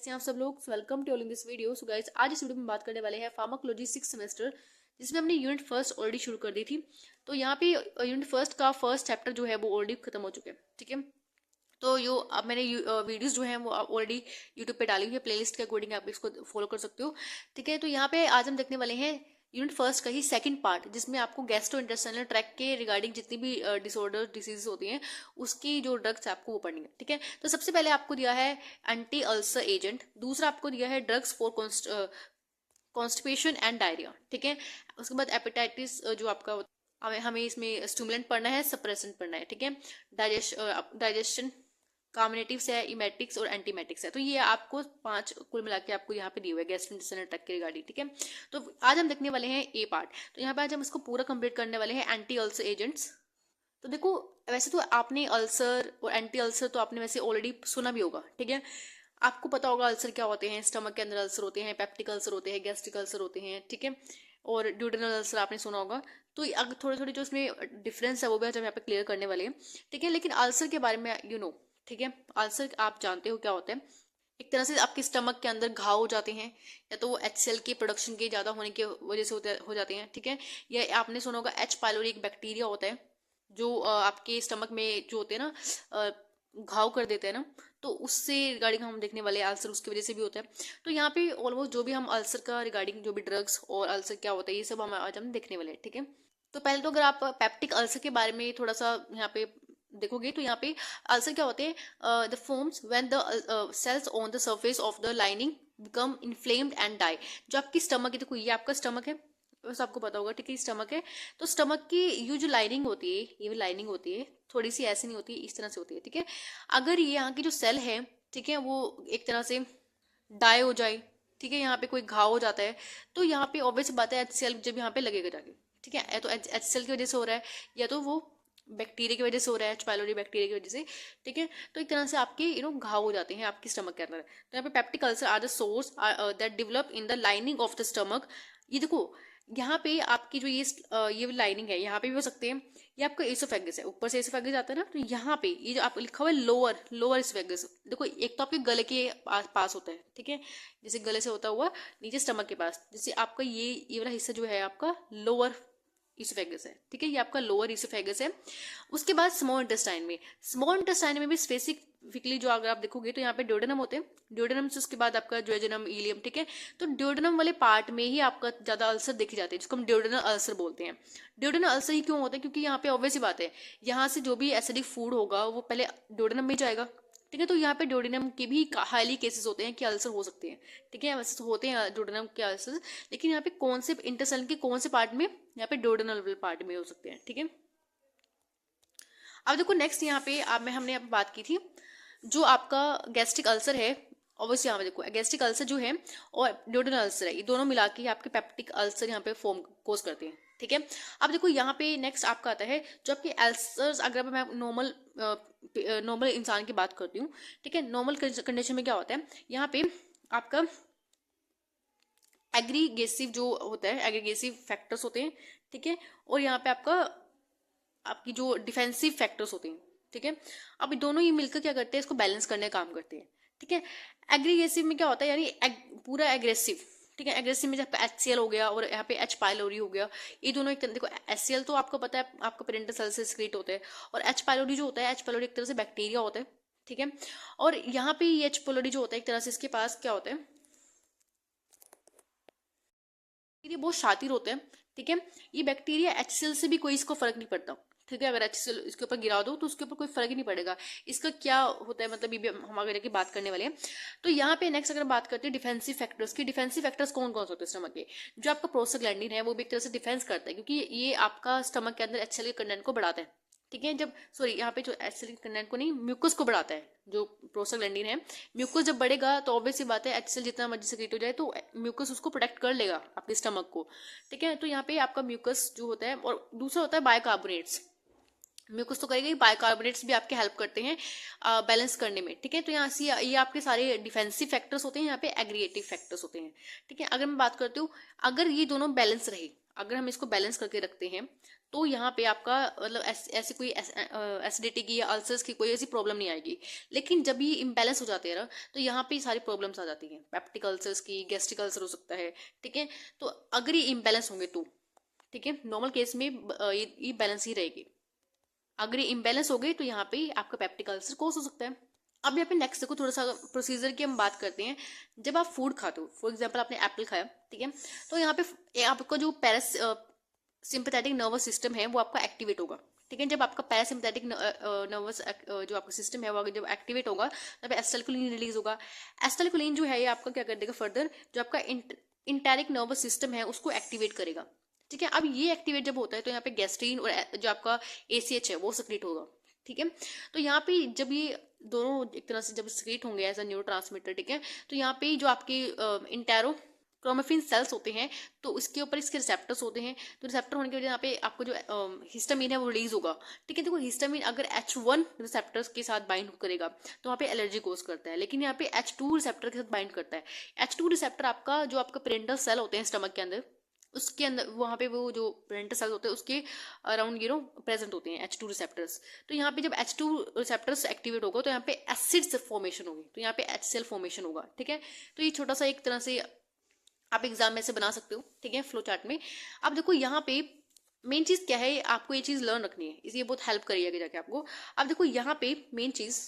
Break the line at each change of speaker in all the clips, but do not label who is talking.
कैसे हैं आप सब लोग। Welcome to all in this video. So guys, आज इस वीडियो में बात करने वाले हैं फार्माकोलॉजी 6 सेमेस्टर, जिसमें हमने यूनिट फर्स्ट ऑलरेडी शुरू कर दी थी। तो यहाँ पे यूनिट फर्स्ट का फर्स्ट चैप्टर जो है वो ऑलरेडी खत्म हो चुके हैं। ठीक है, तो यो अब मैंने वीडियोस जो हैं वो ऑलरेडी यूट्यूब पे डाली हुई है, प्लेलिस्ट के अकॉर्डिंग आप इसको फॉलो कर सकते हो। ठीक है, तो यहाँ पे आज हम देखने वाले हैं यूनिट फर्स्ट का ही सेकंड पार्ट, जिसमें आपको गैस्ट्रो इंटेस्टाइनल ट्रैक्ट के रिगार्डिंग जितनी भी डिसऑर्डर डिसीज होती हैं उसकी जो ड्रग्स आपको वो पढ़नी है। ठीक है, तो सबसे पहले आपको दिया है एंटी अल्सर एजेंट, दूसरा आपको दिया है drugs for constipation and diarrhoea. ठीक है, उसके बाद हेपेटाइटिस जो आपका हमें इसमें स्टिमुलेंट पढ़ना है, सप्रेसेंट पढ़ना है। ठीक है, डाइजेशन कॉम्बिनेटिव्स है, इमेटिक्स और एंटीमेटिक्स है। तो ये आपको 5 कुल मिला के आपको यहाँ पे दिए हुए गैस्ट्रोइंटेस्टाइनल ट्रैक्ट के रिगार्डिंग। ठीक है, तो आज हम देखने वाले हैं ए पार्ट। तो यहाँ पे आज हम इसको पूरा कंप्लीट करने वाले हैं एंटी अल्सर एजेंट्स। तो देखो, वैसे तो आपने अल्सर और एंटी अल्सर तो आपने वैसे ऑलरेडी सुना भी होगा। ठीक है, आपको पता होगा अल्सर क्या होते हैं, स्टमक के अंदर अल्सर होते हैं, पेप्टिक अल्सर होते हैं, गैस्ट्रिक अल्सर होते हैं। ठीक है, और ड्यूडेनल अल्सर आपने सुना होगा। तो अगर थोड़े थोड़े जो इसमें डिफरेंस है वो भी आज हम यहाँ पे क्लियर करने वाले हैं। ठीक है, लेकिन अल्सर के बारे में ठीक है, अल्सर आप जानते हो क्या होता है। एक तरह से आपके स्टमक के अंदर घाव हो जाते हैं, या तो वो HCl के प्रोडक्शन के ज्यादा होने की वजह से हो जाते हैं। ठीक है, या आपने सुना होगा H पाइलोरी एक बैक्टीरिया होता है जो आपके स्टमक में जो होते हैं ना घाव कर देते हैं ना, तो उससे रिगार्डिंग हम देखने वाले अल्सर उसकी वजह से भी होता है। तो यहाँ पे ऑलमोस्ट जो भी हम अल्सर का रिगार्डिंग जो भी ड्रग्स और अल्सर क्या होता है ये सब हम आज हम देखने वाले हैं। ठीक है, तो पहले तो अगर आप पेप्टिक अल्सर के बारे में थोड़ा सा यहाँ पे देखोगे तो यहाँ पे अल्सर क्या होते हैं, the forms when the cells on the surface of the lining become inflamed and die. जो आपकी स्टमक है, देखो ये आपका स्टमक है, बस आपको पता होगा। ठीक है, स्टमक है, तो स्टमक की ये जो लाइनिंग होती है, ये लाइनिंग होती है थोड़ी सी ऐसी नहीं होती है, इस तरह से होती है। ठीक है, अगर ये यहाँ की जो सेल है, ठीक है, वो एक तरह से डाई हो जाए, ठीक है, यहाँ पे कोई घाव हो जाता है, तो यहाँ पे ऑब्वियस बात है HCl जब यहाँ पे लगेगा जाके। ठीक है, या तो HCl की वजह से हो रहा है, या तो वो बैक्टीरिया की वजह से हो रहा है, H पाइलोरी बैक्टीरिया की वजह से। ठीक है, तो एक तरह से आपके घाव हो जाते हैं आपकी स्टमक के अंदर। तो यहाँ पे peptic ulcer are the sores that develop in the lining of the stomach. ये देखो, यहाँ पे आपकी जो ये लाइनिंग है, यहाँ पे भी हो सकते हैं। ये आपका एसोफेगस है, ऊपर से एसोफेगस आता है ना, तो यहाँ पे ये जो आपको लिखा हुआ है लोअर एसोफेगस, देखो एक तो आपके गले के पास होता है। ठीक है, जैसे गले से होता हुआ नीचे स्टमक के पास, जैसे आपका ये वाला हिस्सा जो है आपका लोअर इसोफेगस है। ठीक है, ये आपका लोअर इसोफेगस है। उसके बाद स्मॉल इंटेस्टाइन में भी स्पेसिफिकली जो अगर आप देखोगे तो यहाँ पे ड्यूडेनम होते हैं, ड्यूडेनम से उसके बाद आपका ड्यूडेनम इलियम। ठीक है, तो ड्यूडेनम वाले पार्ट में ही आपका ज्यादा अल्सर देखे जाते हैं, जिसको हम ड्यूडेनल अल्सर बोलते हैं। ड्यूडेनल अल्सर ही क्यों होता है, क्योंकि यहाँ पे ऑब्वियस ही बात है, यहाँ से जो भी एसिडिक फूड होगा वो पहले ड्यूडेनम में जाएगा। ठीक है, तो यहाँ पे ड्यूडेनम के भी हाईली केसेस होते हैं कि अल्सर हो सकते हैं। ठीक है, वैसे तो होते हैं ड्यूडेनम के अल्सर, लेकिन यहाँ पे कौन से इंटेस्टाइन के कौन से पार्ट में, यहाँ पे ड्यूडेनल पार्ट में हो सकते हैं। ठीक है, अब देखो नेक्स्ट यहाँ पे हमने यहाँ पे बात की थी जो आपका गैस्ट्रिक अल्सर है। ऑब्वियसली यहाँ पे देखो गैस्ट्रिक अल्सर जो है और ड्यूडेनल अल्सर है, ये दोनों मिला के आपके पेप्टिक अल्सर यहाँ पे फॉर्म कोज करते हैं। ठीक है, अब देखो यहाँ पे नेक्स्ट आपका आता है जो आपके अल्सर्स, अगर मैं नॉर्मल इंसान की बात करती हूँ। ठीक है, नॉर्मल कंडीशन में क्या होता है, यहाँ पे आपका एग्रीगेसिव जो होता है, एग्रीगेसिव फैक्टर्स होते हैं। ठीक है, और यहाँ पे आपकी जो डिफेंसिव फैक्टर्स होते हैं। ठीक है, अब दोनों ही मिलकर क्या करते हैं, इसको बैलेंस करने का काम करते हैं। ठीक है, एग्रीगेसिव में क्या होता है, यानी पूरा एग्रेसिव। ठीक है, एग्रेसिव में जब HCl हो गया और यहाँ पे H पाइलोरी हो गया, ये दोनों एक तरह, देखो HCl तो आपको पता है आपका पेरेंटल सेल से सिक्रीट होता है, और H पाइलोरी जो होता है, H पाइलोरी एक तरह से बैक्टीरिया होता है। ठीक है, और यहाँ पे ये H पाइलोरी जो होता है एक तरह से इसके पास क्या होता है, ये बहुत शातिर होते हैं। ठीक है, ये बैक्टीरिया HCl से भी कोई इसको फर्क नहीं पड़ता। ठीक है, अगर HCl इसके ऊपर गिरा दो तो उसके ऊपर कोई फर्क ही नहीं पड़ेगा। इसका क्या होता है, मतलब ये भी हम आगे की बात करने वाले हैं। तो यहाँ पे नेक्स्ट अगर बात करते हैं डिफेंसिव फैक्टर्स की, डिफेंसिव फैक्टर्स कौन कौन से होते हैं स्टमक के, जो आपका प्रोस्टाग्लैंडिन है वो भी एक तरह से डिफेंस करता है, क्योंकि ये आपका स्टमक के अंदर HCl के कंटेंट को बढ़ाता है। ठीक है, जब सॉरी यहाँ पे जो HCl के कंटेंट को नहीं, म्यूकस को बढ़ाता है, जो प्रोस्टाग्लैंडिन है। म्यूकस जब बढ़ेगा तो ऑब्वियस सी बात है HCl जितना मर्जी सेक्रेट हो जाए तो म्यूकस उसको प्रोटेक्ट कर लेगा आपके स्टमक को। ठीक है, तो यहाँ पे आपका म्यूकस जो होता है, और दूसरा होता है बाइकार्बोनेट्स। म्यूकस तो करेगा ही, बाइकार्बोनेट्स भी आपके हेल्प करते हैं बैलेंस करने में। ठीक है, तो यहाँ से ये आपके सारे डिफेंसिव फैक्टर्स होते हैं, यहाँ पे एग्रीगेटिव फैक्टर्स होते हैं। ठीक है, अगर मैं बात करती हूँ, अगर ये दोनों बैलेंस रहे, अगर हम इसको बैलेंस करके रखते हैं तो यहाँ पे आपका मतलब ऐसी कोई एसिडिटी की या अल्सर्स की कोई ऐसी प्रॉब्लम नहीं आएगी। लेकिन जब ये इम्बैलेंस हो जाते हैं ना, तो यहाँ पे सारी प्रॉब्लम्स आ जाती हैं, पेप्टिक अल्सर्स की, गैस्ट्रिक अल्सर हो सकता है। ठीक है, तो अगर ये इम्बैलेंस होंगे तो ठीक है, नॉर्मल केस में ये बैलेंस ही रहेगी। अगर ये इम्बैलेंस हो गई तो यहाँ पे आपका पेप्टिक अल्सर कोस हो सकता है। अब यहाँ पे नेक्स्ट देखो, थोड़ा सा प्रोसीजर की हम बात करते हैं। जब आप फूड खाते हो, फॉर एग्जाम्पल आपने एप्पल खाया, ठीक है, तो यहाँ पे आपका जो सिंपैथेटिक नर्वस सिस्टम है वो आपका एक्टिवेट होगा। ठीक है, जब आपका पैरासिम्पैथेटिक नर्वस जो आपका सिस्टम है वो जब एक्टिवेट होगा तब एसिटाइलकोलिन रिलीज होगा। एसिटाइलकोलिन जो है ये आपका क्या कर देगा, फर्दर जो आपका इंटेरिक नर्वस सिस्टम है उसको एक्टिवेट करेगा। ठीक है, अब ये एक्टिवेट जब होता है तो यहाँ पे गैस्ट्रीन और जो आपका ACH है वो सक्रिएट होगा। ठीक है, तो यहाँ पे जब ये दोनों एक तरह से जब सक्रिएट होंगे एज अ न्यूरोट्रांसमीटर, ठीक है, तो यहाँ पे जो आपके इंटेरो क्रोमेफिन सेल्स होते हैं तो उसके ऊपर इसके रिसेप्टर्स होते हैं। तो रिसेप्टर होने की वजह यहाँ पे आपको जो हिस्टामिन है वो रिलीज होगा। ठीक है, देखो हिस्टामिन अगर H1 रिसेप्टर्स के साथ बाइंड करेगा तो वहाँ पे एलर्जी कोज करता है, लेकिन यहाँ पे H2 रिसेप्टर के साथ बाइंड करता है। H2 रिसेप्टर आपका जो आपका पेरेंटल सेल होते हैं स्टमक के अंदर, उसके अंदर वहाँ पे वो जो पेरेंटल सेल्स होते हैं उसके अराउंड प्रेजेंट होते हैं H2 रिसेप्टर्स। तो यहाँ पे जब H2 रिसेप्टर्स एक्टिवेट होगा तो यहाँ पे एसिड फॉर्मेशन होगी, तो यहाँ पे HCl फॉर्मेशन होगा। ठीक है, तो ये छोटा सा एक तरह से आप एग्जाम में से बना सकते हो। ठीक है, फ्लो चार्ट में। अब देखो यहाँ पे मेन चीज क्या है, आपको ये चीज लर्न रखनी है, इसलिए बहुत हेल्प करिए आगे जाके आपको। अब देखो यहाँ पे मेन चीज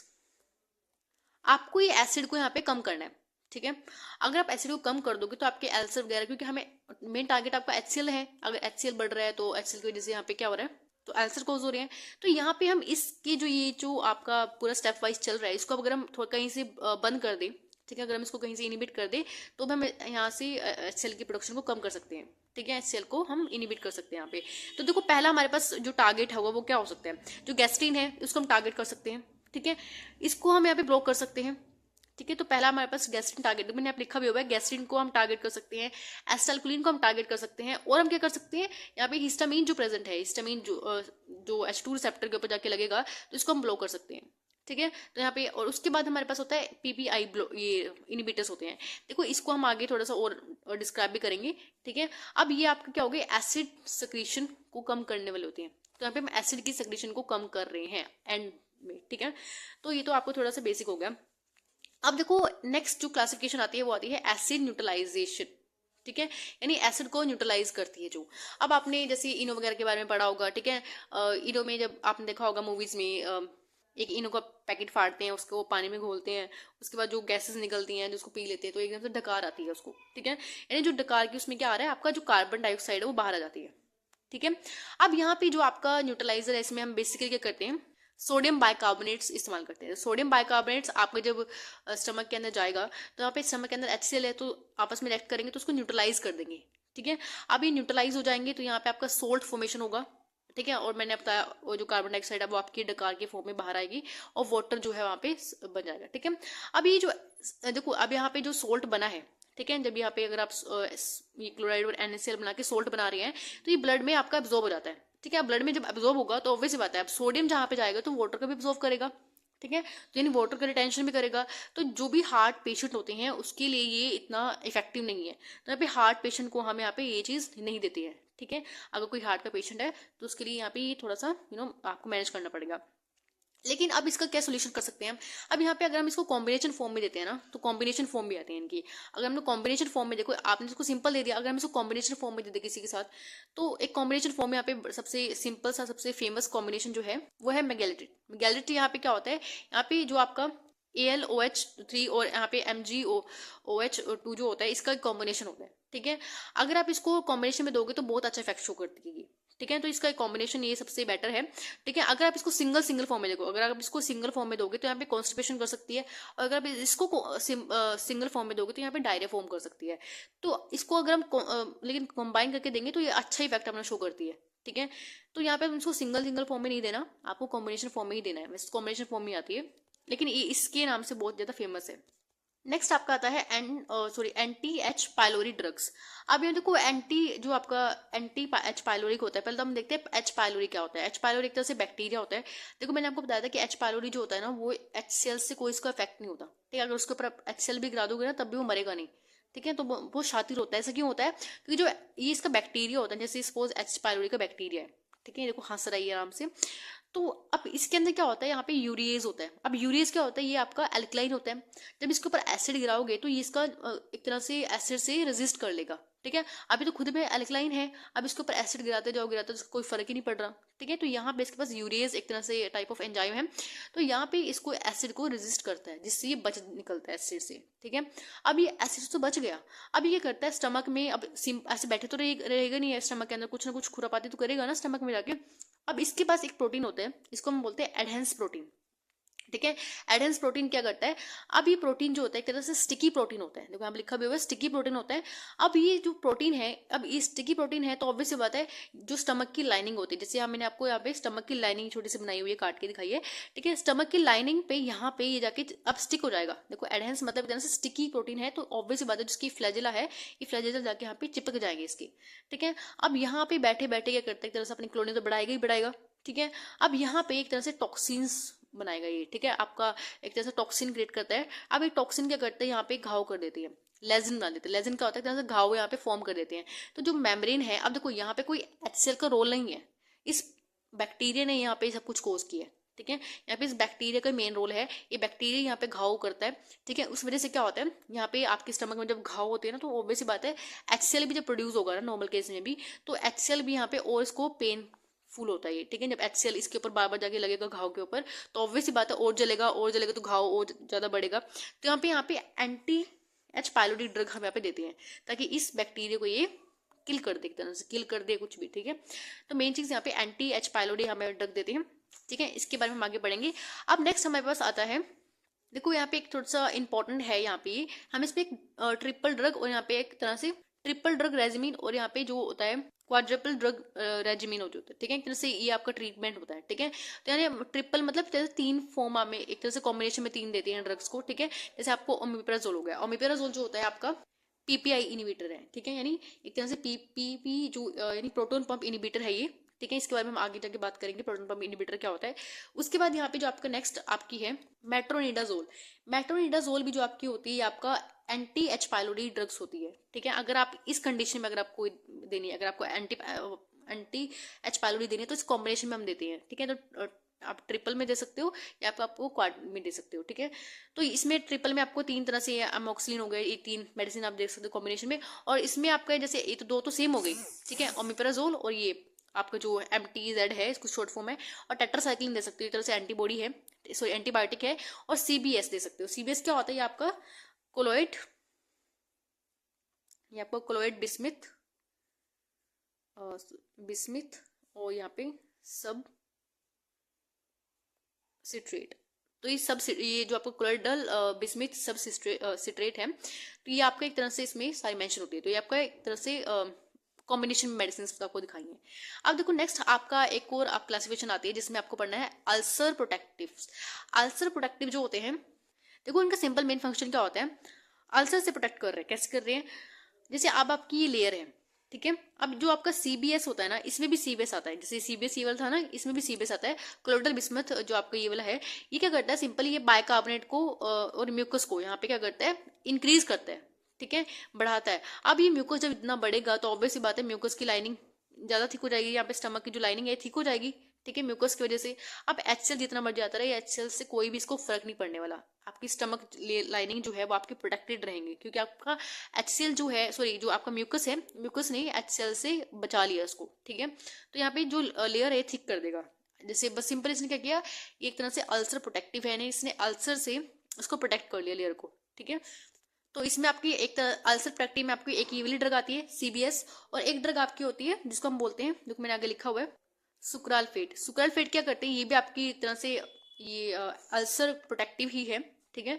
आपको ये एसिड को यहाँ पे कम करना है। ठीक है, अगर आप एसिड को कम कर दोगे तो आपके अल्सर वगैरह, क्योंकि हमें मेन टारगेट आपका HCl है, अगर HCl बढ़ रहा है तो HCl की वजह से यहाँ पे क्या हो रहा है, तो अल्सर कोज हो रहे हैं। तो यहाँ पे हम इसके ये जो आपका पूरा स्टेप वाइज चल रहा है इसको अगर हम थोड़ा कहीं से बंद कर दें, ठीक है, अगर हम इसको कहीं से इनिबिट कर दें तो हम यहाँ से HCl की प्रोडक्शन को कम कर सकते हैं। ठीक है, HCl को हम इनिबिट कर सकते हैं यहाँ पे। तो देखो पहला हमारे पास जो टारगेट होगा वो क्या हो सकता है, जो गैस्ट्रीन है उसको हम टारगेट कर सकते हैं। ठीक है, इसको हम यहाँ पे ब्लॉक कर सकते हैं। ठीक है, तो पहला हमारे पास गैस्ट्रिन टारगेट, मैंने आप लिखा भी हुआ है, गैस्ट्रिन को हम टारगेट कर सकते हैं, एसिटाइलकोलिन को हम टारगेट कर सकते हैं, और हम क्या कर सकते हैं, यहाँ पे हिस्टामिन जो प्रेजेंट है, हिस्टामिन जो H2 रिसेप्टर के ऊपर जाके लगेगा तो इसको हम ब्लॉक कर सकते हैं। ठीक है, तो यहाँ पे और उसके बाद हमारे पास होता है PPI ये इनिबिटर्स होते हैं। देखो इसको हम आगे थोड़ा सा और डिस्क्राइब भी करेंगे। ठीक है, अब ये आपका क्या हो गया, एसिड सक्रीशन को कम करने वाले होते हैं, तो यहाँ पे हम एसिड की सक्रीशन को कम कर रहे हैं एंड में। ठीक है, तो ये तो आपको थोड़ा सा बेसिक हो गया। अब देखो नेक्स्ट जो क्लासिफिकेशन आती है वो आती है एसिड न्यूट्रलाइजेशन। ठीक है, यानी एसिड को न्यूट्रलाइज करती है जो। अब आपने जैसे इनो वगैरह के बारे में पढ़ा होगा। ठीक है, इनो में जब आपने देखा होगा मूवीज में, एक इनो का पैकेट फाड़ते हैं, उसको पानी में घोलते हैं, उसके बाद जो गैसेस निकलती हैं जिसको पी लेते हैं तो एकदम से डकार आती है उसको। ठीक है, यानी जो डकार की उसमें क्या आ रहा है, आपका जो कार्बन डाइऑक्साइड है वो बाहर आ जाती है। ठीक है, अब यहाँ पे जो आपका न्यूट्रलाइजर है इसमें हम बेसिकली क्या करते हैं, सोडियम बाइकार्बोनेट्स इस्तेमाल करते हैं। सोडियम बाइकार्बोनेट्स आपके जब स्टमक के अंदर जाएगा तो यहाँ पे स्टमक के अंदर HCl है तो आपस में रिएक्ट करेंगे तो उसको न्यूट्रलाइज कर देंगे। ठीक है, अब ये न्यूट्रलाइज हो जाएंगे तो यहाँ पे आपका सोल्ट फॉर्मेशन होगा। ठीक है, और मैंने बताया वो जो कार्बन डाइऑक्साइड है वो आपकी डकार के फॉर्म में बाहर आएगी और वाटर जो है वहाँ पे बन जाएगा। ठीक है, अब ये जो देखो अब यहाँ पे जो सोल्ट बना है, ठीक है, जब यहाँ पे अगर आप ये क्लोराइड और NaCl बना के सोल्ट बना रहे हैं तो ये ब्लड में आपका एब्जॉर्ब हो जाता है। ठीक है, ब्लड में जब एब्जॉर्ब होगा तो ऑब्वियस बात है अब सोडियम जहाँ पे जाएगा तो वाटर का भी एब्जॉर्ब करेगा। ठीक है, तो यानी वाटर का रिटेंशन भी करेगा। तो जो भी हार्ट पेशेंट होते हैं उसके लिए ये इतना इफेक्टिव नहीं है, तो यहाँ पे हार्ट पेशेंट को हम यहाँ पे ये चीज़ नहीं देते हैं। ठीक है, अगर कोई हार्ट का पेशेंट है तो उसके लिए यहाँ पे ये थोड़ा सा आपको मैनेज करना पड़ेगा। लेकिन अब इसका क्या सोल्यूशन कर सकते हैं हम, अब यहाँ पे अगर हम इसको कॉम्बिनेशन फॉर्म में देते हैं ना तो कॉम्बिनेशन फॉर्म भी आते हैं इनकी। अगर हम लोग कॉम्बिनेशन फॉर्म में, देखो आपने इसको सिंपल दे दिया, अगर हम इसको कॉम्बिनेशन फॉर्म में दे दें किसी के साथ तो एक कॉम्बिनेशन फॉर्म में यहाँ पे सबसे सिंपल सा सबसे फेमस कॉम्बिनेशन जो है वो है मेगेलिटिड। मेगेलिटिड यहाँ पे क्या होता है, यहाँ पे जो आपका AlOH3 और यहाँ पे MgOH2 जो होता है इसका कॉम्बिनेशन होता है। ठीक है, अगर आप इसको कॉम्बिनेशन में दोगे तो बहुत अच्छा इफेक्ट शो करती है। ठीक है, तो इसका कॉम्बिनेशन ये सबसे बेटर है। ठीक है, अगर आप इसको सिंगल फॉर्म में देखो, अगर आप इसको सिंगल फॉर्म में दोगे तो यहाँ पे कॉन्स्टिपेशन कर सकती है, और अगर आप इसको सिंगल फॉर्म में दोगे तो यहाँ पे डायरिया फॉर्म कर सकती है। तो इसको अगर हम लेकिन कंबाइन करके देंगे तो ये अच्छा इफेक्ट अपना शो करती है। ठीक है, तो यहाँ पे इसको सिंगल फॉर्म में नहीं देना, आपको कॉम्बिनेशन फॉर्म में ही देना है। वैसे कॉम्बिनेशन फॉर्म में आती है लेकिन ये इसके नाम से बहुत ज्यादा फेमस है। नेक्स्ट आपका आता है एंटी H पाइलोरी ड्रग्स। अब ये देखो जो आपका एंटी H पाइलोरी होता है, पहले तो हम देखते हैं H पाइलोरी क्या होता है। H पाइलोरी एक तरह से बैक्टीरिया होता है। देखो मैंने आपको बताया था कि H पाइलोरी जो होता है ना वो HCl से कोई इसका इफेक्ट नहीं होता। ठीक है, अगर उसके ऊपर HCl भी गिरा दोगे ना तब भी वो मरेगा नहीं। ठीक है। तो वो शातिर होता है। ऐसा क्यों होता है? क्योंकि जो ये इसका बैक्टीरिया होता है, जैसे सपोज एच पाइलोरी का बैक्टीरिया है, ठीक है, देखो हंस रही है आराम से। तो अब इसके अंदर क्या होता है, यहाँ पे यूरिएज होता है। अब यूरिएज क्या होता है, ये आपका एल्कलाइन होता है। जब इसके ऊपर एसिड गिराओगे तो ये इसका एक तरह से एसिड से रेजिस्ट कर लेगा, ठीक है। अभी तो खुद में एल्कलाइन है, अब इसके ऊपर एसिड गिराते जाओ गिराते जाओ, कोई फर्क ही नहीं पड़ रहा, ठीक है। तो यहाँ पे इसके पास यूरिएज एक तरह से टाइप ऑफ एंजाइम है, तो यहाँ पे इसको एसिड को रेजिस्ट करता है, जिससे ये बच निकलता है एसिड से, ठीक है। अब ये एसिड तो बच गया, अब ये क्या करता है स्टमक में, अब ऐसे बैठे तो रहेगा नहीं है, स्टमक के अंदर कुछ ना कुछ खुरापाती तो करेगा ना स्टमक में जाके। अब इसके पास एक प्रोटीन होता है, इसको हम बोलते हैं एडहेंस प्रोटीन, ठीक है। एडेंस प्रोटीन क्या करता है, अब ये प्रोटीन जो होता है एक तरह से स्टिकी प्रोटीन होता है, देखो यहाँ पे लिखा भी हुआ है स्टिकी प्रोटीन होता है। अब ये जो प्रोटीन है, अब ये स्टिकी प्रोटीन है तो ऑब्वियस सी बात है जो स्टमक की लाइनिंग होती है, जैसे यहाँ मैंने आपको यहाँ पे स्टमक की लाइनिंग छोटी सी बनाई हुई है, काट के दिखाई है, ठीक है। स्टमक की लाइनिंग पे यहाँ पे ये जाके अब स्टिक हो जाएगा। देखो एडहेंस मतलब एक तरह से स्टिकी प्रोटीन है, तो ऑब्वियस सी बात है जिसकी फ्लैजिला है, ये फ्लैजिला जाके यहाँ पे चिपक जाएंगे इसकी, ठीक है। अब यहाँ पे बैठे बैठे क्या करता है, एक तरह से अपनी कॉलोनी तो बढ़ाएगा ही बढ़ाएगा, ठीक है। अब यहाँ पे एक तरह से टॉक्सिन्स बनाएगा ये, ठीक है, आपका एक तरह से टॉक्सिन क्रिएट करता है। अब ये टॉक्सिन क्या करते हैं, यहाँ पे घाव कर देती है, लेजिन बना देते हैं। लेजिन क्या होता है, एक तरह से घाव यहाँ पे फॉर्म कर देते हैं। तो जो मेम्ब्रेन है, अब देखो यहाँ पे कोई एचसीएल का रोल नहीं है, इस बैक्टीरिया ने यहाँ पे सब कुछ कोज किया है, ठीक है। यहाँ पे इस बैक्टीरिया का मेन रोल है, ये बैक्टीरिया यहाँ पे घाव करता है, ठीक है। उस वजह से क्या होता है, यहाँ पे आपके स्टमक में जब घाव होते हैं ना, तो ऑब्वियस सी बात है एचसीएल भी जब प्रोड्यूस होगा ना नॉर्मल केस में भी, तो एचसीएल भी यहाँ पे और इसको पेन फुल होता है ये, ठीक है। जब एचसीएल इसके ऊपर बार बार जाके लगेगा घाव के ऊपर, तो ऑब्वियस सी बात है और जलेगा तो घाव और ज्यादा बढ़ेगा। तो यहाँ पे एंटी एच पाइलोडी ड्रग हम यहाँ पे देते हैं, ताकि इस बैक्टीरिया को ये किल कर दे, एक तरह से किल कर दे कुछ भी, ठीक है। तो मेन चीज यहाँ पे एंटी एच पाइलोडी हमें ड्रग देते हैं, ठीक है। इसके बारे में हम आगे बढ़ेंगे। अब नेक्स्ट हमारे पास आता है, देखो यहाँ पे एक थोड़ा सा इंपॉर्टेंट है, यहाँ पे हम इसमें एक ट्रिपल ड्रग और यहाँ पे एक तरह से ट्रिपल ड्रग रेजिमिन और यहाँ पे जो होता है क्वाड्रपल ड्रग रेजिमिन हो जाता है, ठीक है। एक तरह से ये आपका ट्रीटमेंट होता है, ठीक है। तो यानी ट्रिपल मतलब जैसे 3 फॉर्म में एक तरह से कॉम्बिनेशन में 3 देते हैं ड्रग्स को, ठीक है। जैसे आपको ओमिप्राजोल हो गया, ओमिप्राजोल जो होता है आपका पीपीआई इनिबिटर है, ठीक है, यानी एक तरह से पीपीपी जो यानी प्रोटोन पंप इनिबिटर है ये, ठीक है। इसके बारे में हम आगे जाके बात करेंगे प्रोटोन पंप इनिबिटर क्या होता है। उसके बाद यहाँ पे जो आपका नेक्स्ट आपकी है मेट्रोनिडाजोल। मेट्रोनिडाजोल भी जो आपकी होती है आपका एंटी एच पाइलोडी ड्रग्स होती है, ठीक है। अगर आप इस कंडीशन में अगर आपको देनी है, अगर आपको एंटी एच पाइलोडी देनी है तो इस कॉम्बिनेशन में हम देते हैं, ठीक है। तो आप ट्रिपल में दे सकते हो या आपको क्वाड में दे सकते हो, ठीक है। तो इसमें ट्रिपल में आपको 3 तरह से अमोक्सिलिन हो गए, ये 3 मेडिसिन आप देख सकते हो कॉम्बिनेशन में। और इसमें आपका जैसे ये तो 2 तो सेम हो गई, ठीक है, ओमिप्राजोल और ये आपका जो MTZ है इसको शॉर्ट फॉर्म है, और टेट्रासाइक्लिन दे सकते हो, एक तरह से एंटीबॉडी है, सॉरी एंटीबायोटिक है। और CBS दे सकते हो। CBS क्या होता है, ये आपका कोलोइड, ये आपका कोलोइड बिस्मिथ और यहाँ पे सब सिट्रेट। तो ये जो आपको कोलोइडल बिस्मिथ सब सिट्रेट है, तो ये आपका एक तरह से इसमें सारी मेंशन होती है। तो ये आपका एक तरह से कॉम्बिनेशन में मेडिसिन आपको दिखाएंगे। अब देखो नेक्स्ट आपका एक और आप क्लासिफिकेशन आती है जिसमें आपको पढ़ना है अल्सर प्रोटेक्टिव। अल्सर प्रोटेक्टिव जो होते हैं, देखो इनका सिंपल मेन फंक्शन क्या होता है, अल्सर से प्रोटेक्ट कर रहे हैं। कैसे कर रहे हैं, जैसे अब आपकी ये लेयर है, ठीक है। अब जो आपका CBS होता है ना, इसमें भी CBS आता है, जैसे CBS ये वाला था ना, इसमें भी CBS आता है। कोलोइडल बिस्मथ जो आपका ये वाला है, ये क्या करता है, सिंपली ये बाइकार्बोनेट को और म्यूकस को यहाँ पे क्या करता है, इंक्रीज करता है, ठीक है, बढ़ाता है। अब ये म्यूकस जब इतना बढ़ेगा तो ऑब्वियस सी बात है म्यूकस की लाइनिंग ज्यादा थिक हो जाएगी, यहाँ पे स्टमक की जो लाइनिंग है थिक हो जाएगी, ठीक है, म्यूकस की वजह से। अब HCl जितना बढ़ जाता है, HCl से कोई भी इसको फर्क नहीं पड़ने वाला, आपकी स्टमक लाइनिंग जो है वो आपकी प्रोटेक्टेड रहेंगी, क्योंकि आपका HCl जो है, सॉरी जो आपका म्यूकस है, म्यूकस ने HCl से बचा लिया उसको, ठीक है। तो यहाँ पे जो लेयर है थिक कर देगा। जैसे बस सिंपल इसने क्या किया, एक तरह से अल्सर प्रोटेक्टिव है, इसने अल्सर से उसको प्रोटेक्ट कर लिया लेयर को, ठीक है। तो इसमें आपकी एक अल्सर प्रोटेक्टिव में आपकी एक ये वाली ड्रग आती है CBS, और एक ड्रग आपकी होती है जिसको हम बोलते हैं, जो मैंने आगे लिखा हुआ है सुक्रालफेट। सुक्रालफेट क्या करते हैं, ये भी आपकी एक तरह से ये अल्सर प्रोटेक्टिव ही है, ठीक है।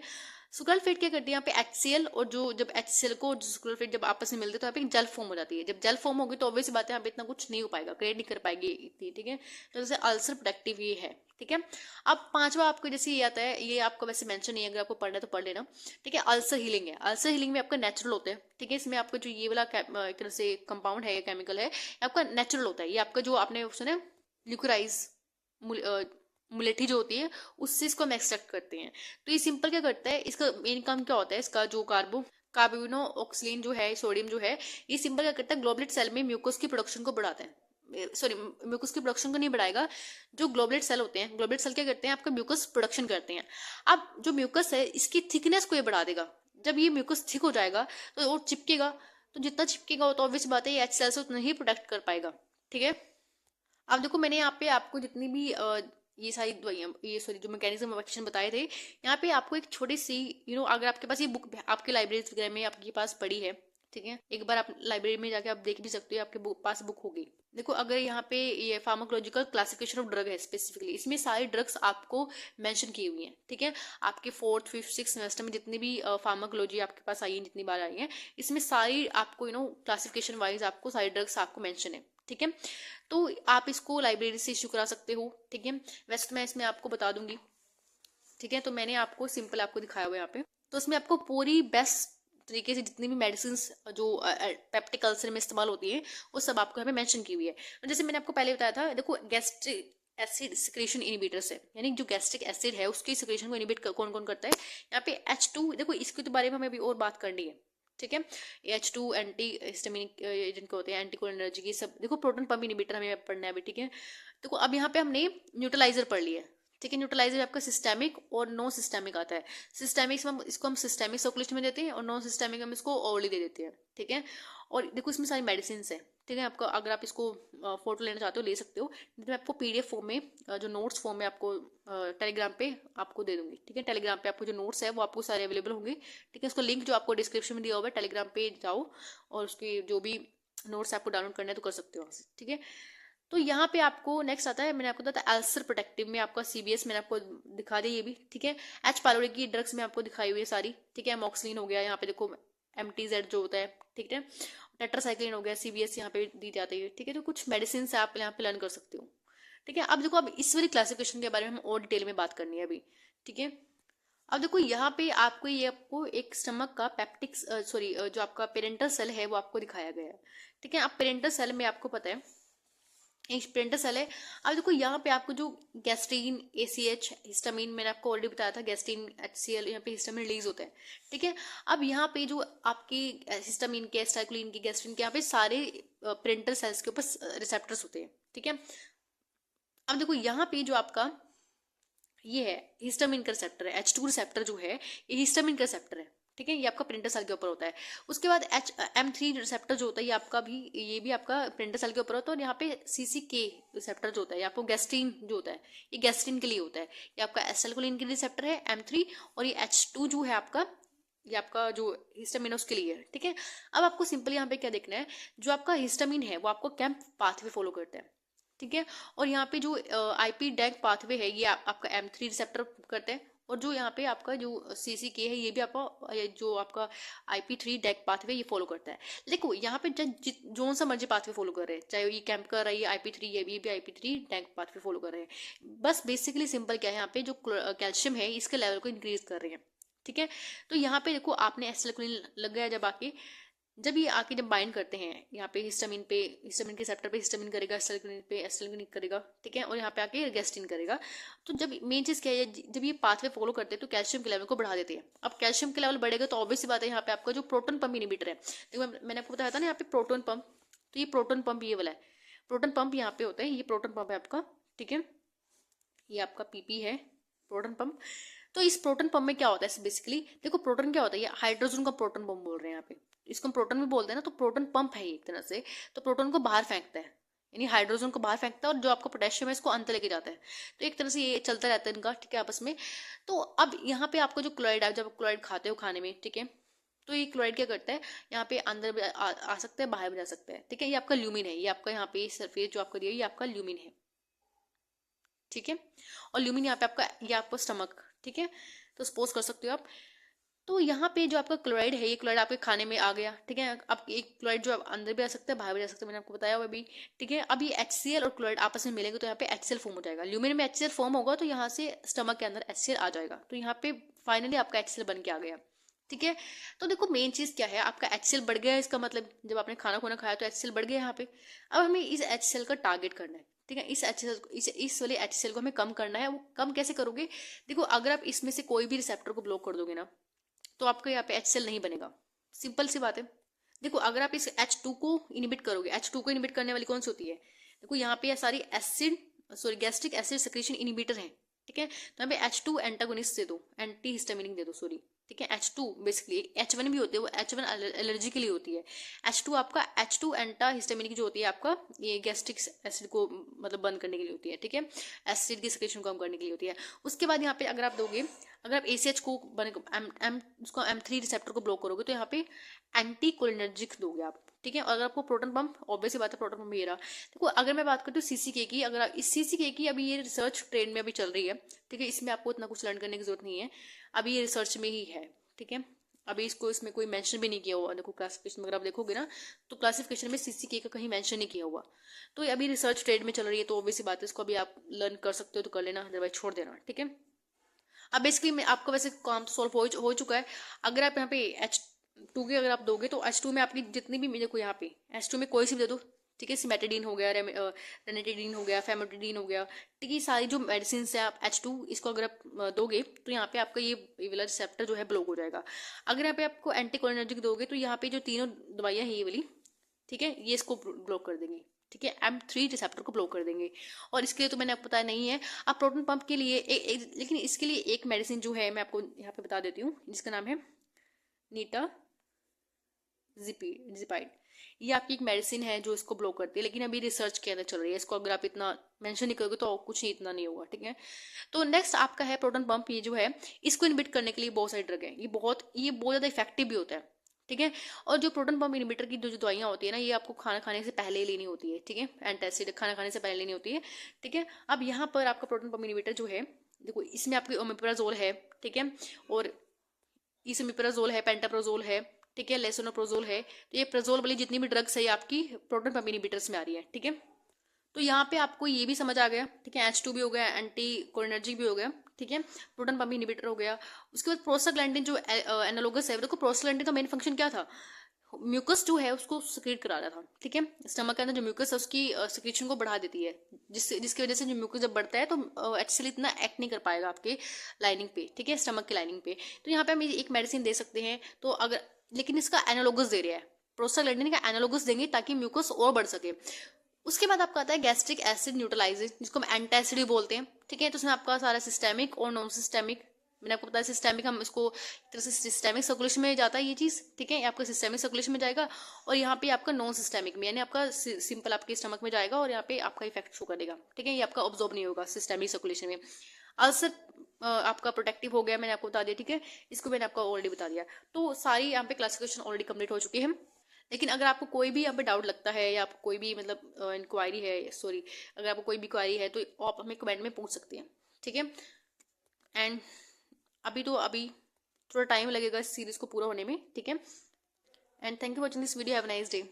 सुक्रालफेट क्या करती है, यहाँ पे HCl और जो जब HCl को सुक्रालफेट जब आपस में मिलते हैं तो यहाँ पे एक जेल फॉर्म हो जाती है। जब जेल फॉर्म होगी तो ऑब्वियस बात है यहाँ पे इतना कुछ नहीं हो पाएगा, क्रिएट नहीं कर पाएगी इतनी, ठीक है। तो जैसे अल्सर प्रोटेक्टिव ये है, ठीक है। अब 5वां आपको जैसे ये आता है, ये आपको वैसे मेंशन नहीं है, अगर आपको पढ़ना है तो पढ़ लेना, ठीक है। अल्सर हीलिंग है, अल्सर हीलिंग में आपका नेचुरल होता है, ठीक है। इसमें आपका जो ये वाला एक तरह से कंपाउंड है, केमिकल है, आपका नेचुरल होता है। ये आपका जो आपने सुना ल्यूकोराइज मुलेठी जो होती है उससे इसको हम एक्सट्रैक्ट करते हैं। तो ये सिंपल क्या करता है, इसका मेन काम क्या होता है, इसका जो कार्बोनो ऑक्सीलिन जो है, सोडियम जो है, ये सिंपल क्या करता है, ग्लोबुलेट सेल में म्यूकस की प्रोडक्शन को बढ़ाता है। सॉरी, म्यूकस की प्रोडक्शन को नहीं बढ़ाएगा। जो ग्लोबुलेट सेल होते हैं, ग्लोबुलेट सेल क्या करते हैं, आपका म्यूकस प्रोडक्शन करते हैं। अब जो म्यूकस है, इसकी थिकनेस को ये बढ़ा देगा। जब ये म्यूकस थिक हो जाएगा तो वो चिपकेगा, तो जितना चिपकेगा तो ऑब्वियस बात है ये एच सेल से उतना ही प्रोटेक्ट कर पाएगा। ठीक है। अब देखो मैंने यहाँ पे आपको जितनी भी ये सारी दवाइयाँ, ये सॉरी जो मैकेनिज्म ऑफ एक्शन बताए थे, यहाँ पे आपको एक छोटी सी अगर आपके पास ये बुक आपके लाइब्रेरी वगैरह में आपके पास पड़ी है, ठीक है, एक बार आप लाइब्रेरी में जाके आप देख भी सकते हो, आपके पास बुक होगी। देखो अगर यहाँ पे ये फार्माकोलॉजिकल क्लासिफिकेशन ऑफ ड्रग है स्पेसिफिकली, इसमें सारी ड्रग्स आपको मेंशन की हुई हैं। ठीक है, आपके 4th 5th 6th सेमेस्टर में जितनी भी फार्माकोलॉजी आपके पास आई है, जितनी बार आई है, इसमें सारी आपको क्लासिफिकेशन वाइज आपको सारी ड्रग्स आपको मेंशन है। ठीक है, तो आप इसको लाइब्रेरी से इश्यू करा सकते हो। ठीक है, वैसे तो मैं इसमें आपको बता दूंगी। ठीक है, तो मैंने आपको सिंपल आपको दिखाया हुआ यहाँ पे, तो इसमें आपको पूरी बेस्ट तरीके से जितनी भी मेडिसिन जो पेप्टिक अल्सर में इस्तेमाल होती है वो सब आपको यहाँ पे मेंशन की हुई है। तो जैसे मैंने आपको पहले बताया था, देखो गैस्ट्रिक एसिड सिक्रेशन इनिबिटर्स है, यानी जो गैस्ट्रिक एसिड है उसकी सिक्रेशन को इनिबिट कौन कौन करता है। यहाँ पे H2, देखो इसके तो बारे में हमें अभी और बात करनी है। ठीक है, H2 एंटी हिस्टामिनिक जिनको होते हैं एंटीकोलिनर्जिक, ये सब देखो प्रोटॉन पंप इनिबिटर हमें पढ़ना है अभी। ठीक है, देखो अब यहाँ पे हमने न्यूट्रलाइजर पढ़ लिया है। ठीक है, न्यूट्रलाइजर आपका सिस्टेमिक और नो सिस्टेमिक आता है। सिस्टेमिक में इसको हम सिस्टेमिक सर्कुलेशन में देते हैं और नॉन सिस्टेमिक हम इसको ओरली दे देते हैं। ठीक है, और देखो इसमें सारी मेडिसिन है। ठीक है, आपका अगर आप इसको फोटो लेना चाहते हो ले सकते हो, नहीं तो मैं आपको PDF फॉर्म में जो नोट्स फॉर्म में आपको टेलीग्राम पे आपको दे दूंगी। ठीक है, टेलीग्राम पे आपको जो नोट्स है वो आपको सारे अवेलेबल होंगे। ठीक है, उसका लिंक जो आपको डिस्क्रिप्शन में दिया हुआ है, टेलीग्राम पे जाओ और उसके जो भी नोट्स आपको डाउनलोड करना है तो कर सकते हो वहाँ से। ठीक है, तो यहाँ पे आपको नेक्स्ट आता है, मैंने आपको बताया था अल्सर प्रोटेक्टिव में आपका CBS मैंने आपको दिखा दिया ये भी। ठीक है, H पाइलोरी की ड्रग्स में आपको दिखाई हुई है सारी। ठीक है, मॉक्सिलिन हो गया, यहाँ पे देखो MTZ जो होता है। ठीक है, टेट्रासाइक्लिन हो गया, CBS यहाँ पे दी जाती है। ठीक है, तो कुछ मेडिसिन से आप यहाँ पे लर्न कर सकते हो। ठीक है, अब देखो अब इस वाली क्लासिफिकेशन के बारे में हम और डिटेल में बात करनी है अभी। ठीक है, अब देखो यहाँ पे आपको एक स्टमक का पेप्टिक सॉरी जो आपका पेरेंटल सेल है वो आपको दिखाया गया है। ठीक है, अब पेरेंटल सेल में आपको पता है एक पेरेंटल सेल है। अब देखो यहाँ पे आपको जो गैस्ट्रीन ACH हिस्टामिन मैंने आपको ऑलरेडी बताया था, गैस्ट्रीन HCl, यहाँ पे हिस्टामिन रिलीज होता है। ठीक है, अब यहाँ पे जो आपकी हिस्टामिन के, एस्टाइक्लिन के, गैस्ट्रीन के, यहाँ पे सारे पेरेंटल सेल्स के ऊपर रिसेप्टर्स होते हैं। ठीक है, अब देखो यहाँ पे जो आपका ये है हिस्टामिन का रिसेप्टर है, H2 रिसेप्टर जो है ये हिस्टामिन का रिसेप्टर है। ठीक है, ये आपका प्रिंटर सेल के ऊपर होता है। उसके बाद M3 रिसेप्टर जो होता है ये भी आपका प्रिंटर सेल के ऊपर होता है। और यहाँ पे CCK रिसेप्टर जो होता है, ये आपको गैस्ट्रीन जो होता है ये गैस्ट्रीन के लिए होता है। ये आपका एसिटाइलकोलिन के रिसेप्टर है M3, और ये H2 जो है आपका, ये आपका जो हिस्टामिन है उसके लिए है। ठीक है, अब आपको सिंपल यहाँ पे क्या देखना है, जो आपका हिस्टामिन है वो आपको कैम्प पाथवे फॉलो करता है। ठीक है, और यहाँ पे जो IP डैंक पाथवे है ये आपका M3 रिसेप्टर करते हैं। और जो यहाँ पे आपका जो CCK है ये भी आपका जो आपका IP3 डैंक पाथवे ये फॉलो करता है। देखो यहाँ पे जो सा मर्जी पाथवे फॉलो कर रहे हैं, चाहे ये कैम्प कर रहा है IP3, ये भी IP3 डैंक पाथवे फॉलो कर रहे हैं। बस बेसिकली सिंपल क्या है, यहाँ पे जो कैल्शियम है इसके लेवल को इंक्रीज कर रहे हैं। ठीक है, तो यहाँ पे देखो आपने एसिटाइलकोलिन लग गया, जब ये आके जब बाइंड करते हैं यहाँ पे हिस्टामिन के रिसेप्टर पे हिस्टामिन करेगा, एसिटाइलकोलिन पे एसिटाइलकोलिन करेगा। ठीक है, और यहाँ पे आके गैस्ट्रीन करेगा। तो जब मेन चीज क्या है, जब ये पाथवे फॉलो करते हैं तो कैल्शियम के लेवल को बढ़ा देते हैं। अब कैल्शियम के लेवल बढ़ेगा तो ऑब्वियस सी बात है यहाँ पे आपका जो प्रोटोन पंप इनिबिटर है, देखो मैंने आपको बताया था ना यहाँ पे प्रोटोन पंप, तो ये प्रोटोन पंप ये वाला है, प्रोटोन पंप यहाँ पे होता है, ये प्रोटोन पंप है आपका। ठीक है, ये आपका PP है प्रोटोन पंप। तो इस प्रोटोन पंप में क्या होता है बेसिकली, देखो प्रोटोन क्या होता है, ये हाइड्रोजन का प्रोटोन पंप बोल रहे हैं यहाँ पे, इसको हम प्रोटोन भी बोलते हैं ना, तो प्रोटोन पंप है एक तरह से। तो प्रोटोन को बाहर फेंकता है, यानी हाइड्रोजन को बाहर फेंकता है, और जो आपका पोटेशियम है इसको अंदर लेके जाता है। तो एक तरह से ये चलता रहता है इनका। ठीक है, आपस में। तो अब यहाँ पे आपको जो क्लोराइड, जब क्लोराइड खाते हो खाने में, ठीक है, तो ये क्लोराइड क्या करता है, यहाँ पे अंदर भी आ सकता है, बाहर भी जा सकता है। ठीक है, ये आपका ल्यूमिन है, ये आपका यहाँ पे सरफेस जो आपका दिया ये आपका ल्यूमिन है। ठीक है, और ल्यूमिन यहाँ पे आपका, ये आपका स्टमक। ठीक है, तो सपोज कर सकते हो आप। तो यहाँ पे जो आपका क्लोराइड है, ये क्लोराइड आपके खाने में आ गया। ठीक है, अब एक क्लोराइड जो अंदर भी आ सकता है, बाहर भी जा सकता है, मैंने आपको बताया हुआ अभी। ठीक है, अब ये HCl और क्लोराइड आपस में मिलेंगे तो यहाँ पे HCl फॉर्म हो जाएगा। ल्यूमिन में HCl फॉर्म होगा तो यहाँ से स्टमक के अंदर HCl आ जाएगा। तो यहाँ पे फाइनली आपका HCl बन के आ गया। ठीक है, तो देखो मेन चीज क्या है, आपका HCl बढ़ गया है, इसका मतलब जब आपने खाना खुना खाया तो HCl बढ़ गया यहाँ पे। अब हमें इस HCl का टारगेट करना है। ठीक है, इस वाले HCl को हमें कम करना है। वो कम कैसे करोगे, देखो अगर आप इसमें से कोई भी रिसेप्टर को ब्लॉक कर दोगे ना तो आपको यहाँ पे HCl नहीं बनेगा। सिंपल सी बात है। देखो अगर आप इस H2 को इनिबिट करोगे, H2 को इनिबिट करने वाली कौन सी होती है, देखो यहाँ पे ये सारी acid sorry gastric acid secretion inhibitor है, ठीक है। तो यहाँ पे H2 एंटागोनिस्ट दे दो, एंटी हिस्टामिनिक दे दो, सॉरी, ठीक है। H2 बेसिकली H1 भी होते हैं, वो H1 एलर्जी के लिए होती है। H2 आपका H2 एंटा हिस्टामिनिक जो होती है आपका ये गैस्ट्रिक एसिड को मतलब बंद करने के लिए होती है, ठीक है, एसिड की सेक्रेशन को कम करने के लिए होती है। उसके बाद यहाँ पे अगर आप दोगे, अगर आप ACH को उसको M3 रिसेप्टर को ब्लॉक करोगे तो यहाँ पे एंटी कोलिनर्जिक दोगे आप, ठीक है। और अगर आपको प्रोटॉन पंप, ऑब्वियसली बात है प्रोटॉन पंप ये रहा। देखो अगर मैं बात करती हूँ CCK की, अगर इस CCK की अभी ये रिसर्च ट्रेंड में अभी चल रही है, ठीक है, इसमें आपको इतना कुछ लर्न करने की जरूरत नहीं है, अभी ये रिसर्च में ही है, ठीक है। अभी इसको इसमें कोई मेंशन भी नहीं किया हुआ, देखो क्लासिफिकेशन में अगर आप देखोगे ना तो क्लासिफिकेशन में CCK का कहीं मेंशन नहीं किया हुआ। तो ये अभी रिसर्च ट्रेंड में चल रही है, तो ऑब्वियसली बात है इसको अभी आप लर्न कर सकते हो तो कर लेना, अदरवाइज छोड़ देना, ठीक है। अब बेसिकली मैं आपका वैसे काम तो सॉल्व हो चुका है। अगर आप यहाँ पे H2 के अगर आप दोगे तो H2 में आपकी जितनी भी, देखो यहाँ पे H2 में कोई सी भी दे दो, ठीक है, सिमेटिडीन हो गया, रेनिटिडीन हो गया, फेमोटिडीन हो गया, ठीक है, सारी जो मेडिसिन है आप H2 इसको अगर आप दोगे तो यहाँ पे आपका ये वाला रिसेप्टर जो है ब्लॉक हो जाएगा। अगर यहाँ पे आपको एंटीकोलिनर्जिक दोगे तो यहाँ पे जो तीनों दवाइयाँ हैं ये वाली, ठीक है, ये इसको ब्लॉक कर देंगे, ठीक है, M3 रिसेप्टर को ब्लॉक कर देंगे। और इसके लिए तो मैंने आपको बताया नहीं है। आप प्रोटॉन पंप के लिए लेकिन इसके लिए एक मेडिसिन जो है मैं आपको यहाँ पे बता देती हूँ, जिसका नाम है नीटा जिपाइड। ये आपकी एक मेडिसिन है जो इसको ब्लॉक करती है, लेकिन अभी रिसर्च के अंदर चल रही है, इसको अगर आप इतना मेंशन नहीं करोगे तो कुछ नहीं, इतना नहीं होगा, ठीक है। तो नेक्स्ट आपका है प्रोटॉन पंप। ये जो है इसको इनहिबिट करने के लिए बहुत सारी ड्रग है, ये बहुत ज्यादा इफेक्टिव भी होता है, ठीक है। और जो प्रोटॉन पंप इनहिबिटर की जो दवाइयाँ होती है ना, ये आपको खाना खाने से पहले ही लेनी होती है, ठीक है, एंटासिड खाना खाने से पहले लेनी होती है, ठीक है। अब यहाँ पर आपका प्रोटॉन पंप इनहिबिटर जो है, देखो इसमें आपकी ओमेप्राजोल है, ठीक है, और इसोमेप्राजोल है, पेंटाप्राजोल है, ठीक है, लेसोनोप्राजोल है। तो ये प्राजोल वाली जितनी भी ड्रग्स है ये आपकी प्रोटॉन पंप इनहिबिटर्स में आ रही है, ठीक है। तो यहाँ पे आपको ये भी समझ आ गया, ठीक है, H2 भी हो गया, एंटी कोलिनर्जिक भी हो गया, ठीक है, प्रोटॉन पंप इनहिबिटर हो गया। उसके बाद प्रोस्टाग्लैंडिन जो एनालोगस है, देखो प्रोस्टाग्लैंडिन का मेन फंक्शन क्या था, म्यूकस जो है उसको सिक्रेट करा रहा था, ठीक है, स्टमक के अंदर जो म्यूकस है उसकी सिक्रेशन को बढ़ा देती है, जिसकी वजह से जो म्यूकस जब बढ़ता है तो एक्चुअली इतना एक्ट नहीं कर पाएगा आपके लाइनिंग पे, ठीक है, स्टमक की लाइनिंग पे। तो यहाँ पे हम एक मेडिसिन दे सकते हैं, तो अगर, लेकिन इसका एनालोगस दे रहा है, प्रोस्टाग्लैंडिन का एनालोगस देंगे ताकि म्यूकस और बढ़ सके। उसके बाद आपका आता है गैस्ट्रिक एसिड न्यूट्रलाइजर, जिसको हम एंटासिड भी बोलते हैं, ठीक है। तो उसमें आपका सारा सिस्टेमिक और नॉन सिस्टेमिक, मैंने आपको बताया सिस्टेमिक, हम इसको एक तरह से सिस्टेमिक सर्कुलेशन में जाता है ये चीज, ठीक है, ये आपका सिस्टेमिक सर्कुलेशन में जाएगा, और यहाँ पे आपका नॉन सिस्टेमिक में, यानी आपका सिंपल आपके स्टमक में जाएगा और यहाँ पे आपका इफेक्ट शो करेगा, ठीक है, ये आपका ऑब्जॉर्व नहीं होगा सिस्टेमिक सर्कुलेशन में। अल्सर आपका प्रोटेक्टिव हो गया, मैंने आपको बता दिया, ठीक है, इसको मैंने आपको ऑलरेडी बता दिया। तो सारी यहाँ पे क्लासिफिकेशन ऑलरेडी कंप्लीट हो चुकी है। लेकिन अगर आपको कोई भी यहाँ पे डाउट लगता है या आपको कोई भी मतलब इंक्वायरी है, सॉरी, अगर आपको कोई भी क्वायरी है तो आप हमें कमेंट में पूछ सकते हैं, ठीक है। एंड अभी थोड़ा टाइम लगेगा इस सीरीज को पूरा होने में, ठीक है। And thank you for watching this video, have a nice day.